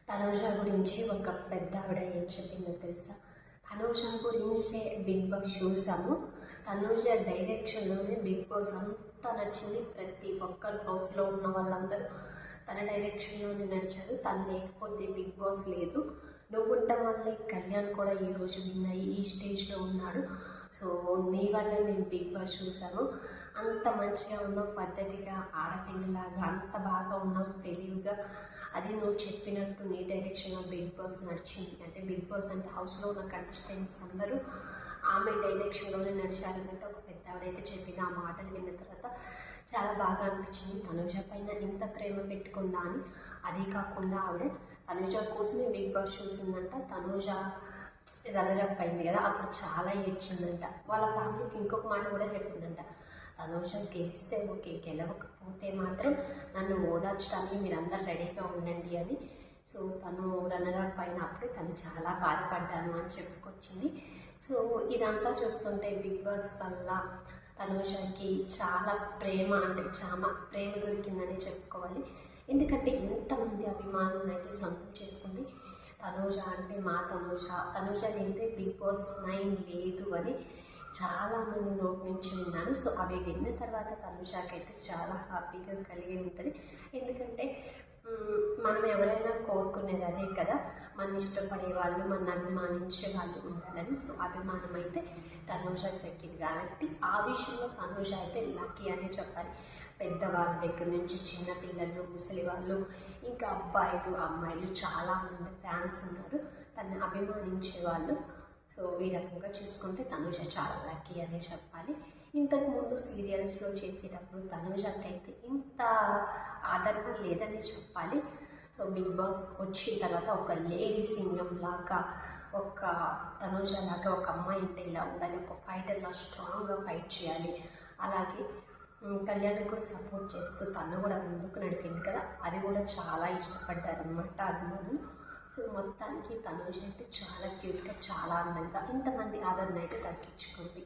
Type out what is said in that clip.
తనూజ గురించి ఒక పెద్ద ఆవిడ ఏం చెప్పిందో తెలుసా? తనూజ గురించే బిగ్ బాస్ చూసాము. తనూజ డైరెక్షన్లోనే బిగ్ బాస్ అంతా నచ్చింది. ప్రతి ఒక్కరు హౌస్లో ఉన్న వాళ్ళందరూ తన డైరెక్షన్లోనే నడిచారు. తను లేకపోతే బిగ్ బాస్ లేదు. నువ్వు ఉండటం వల్లే కళ్యాణ్ కూడా ఈరోజు విన్నాయి ఈ స్టేజ్లో ఉన్నాడు. సో నీ వల్ల మేము బిగ్ బాస్ చూసాము. అంత మంచిగా ఉన్నావు, పద్ధతిగా ఆడపిల్లలాగా అంత బాగా ఉన్నావు, తెలివిగా. అది నువ్వు చెప్పినట్టు నీ డైరెక్షన్లో బిగ్ బాస్ నడిచింది. అంటే బిగ్ బాస్ అంటే హౌస్లో ఉన్న కంటెస్టెంట్స్ అందరూ ఆమె డైరెక్షన్లోనే నడిచారన్నట్టు ఒక పెద్ద ఆవిడైతే చెప్పింది. ఆ మాటలు విన్న తర్వాత చాలా బాగా అనిపించింది. తనుజ పైన ఇంత ప్రేమ పెట్టుకుందా అని. అది కాకుండా ఆవిడ తనుజ కోసమే బిగ్ బాస్ చూసిందంట. తనుజ రన్నరప్ అయింది కదా, అప్పుడు చాలా ఏడ్చిందంట. వాళ్ళ ఫ్యామిలీకి ఇంకొక మాట కూడా చెప్పిందంట, తనుజ గెలిస్తే ఓకే, గెలవకపోతే మాత్రం నన్ను ఓదార్చడానికి మీరందరూ రెడీగా ఉండండి అని. సో తను రన్నరప్ అయినప్పుడు తను చాలా బాధపడ్డాను అని చెప్పుకొచ్చింది. సో ఇదంతా చూస్తుంటే బిగ్ బాస్ వల్ల తనుజకి చాలా ప్రేమ, అంటే చాలా ప్రేమ దొరికిందని చెప్పుకోవాలి. ఎందుకంటే ఎంతమంది అభిమానులను అయితే సొంతం చేసుకుంది. తనుజ అంటే మా తనుజ, తనుజ లేనిదే బిగ్ బాస్ 9 లేదు అని చాలామంది నోటి నుంచి విన్నాను. సో అవి విన్న తర్వాత తనుజకైతే చాలా హ్యాపీగా కలిగి ఉంటుంది. ఎందుకంటే మనం ఎవరైనా కోరుకునేది అదే కదా, మన ఇష్టపడే వాళ్ళు, మన అభిమానించే వాళ్ళు ఉండాలని. సో అభిమానం అయితే తనుజకి దక్కింది కాబట్టి ఆ విషయంలో తనుజ అయితే లక్కీ అనే చెప్పాలి. పెద్దవాళ్ళ దగ్గర నుంచి చిన్నపిల్లలు, ముసలి వాళ్ళు, ఇంకా అబ్బాయిలు అమ్మాయిలు చాలామంది ఫ్యాన్స్ ఉన్నారు తనని అభిమానించే వాళ్ళు. సో ఈ రకంగా చూసుకుంటే తనుజ చాలా లక్కీ అనే చెప్పాలి. ఇంతకుముందు సీరియల్స్లో చేసేటప్పుడు తనుజకైతే ఇంత ఆదరణ లేదని చెప్పాలి. సో బిగ్ బాస్ వచ్చిన తర్వాత ఒక లేడీ సింగం లాగా, ఒక తనుజ లాగా ఒక అమ్మాయి అంటే ఇలా ఉండాలి, ఒక ఫైటర్లా స్ట్రాంగ్గా ఫైట్ చేయాలి. అలాగే కళ్యాణ్ కూడా సపోర్ట్ చేస్తూ తను కూడా ముందుకు నడిపింది కదా, అది కూడా చాలా ఇష్టపడ్డారనమాట అభిమానులు. సో మొత్తానికి తనుజ అయితే చాలా క్యూట్గా, చాలా అందంగా ఇంతమంది ఆదరణ అయితే దక్కించుకుంది.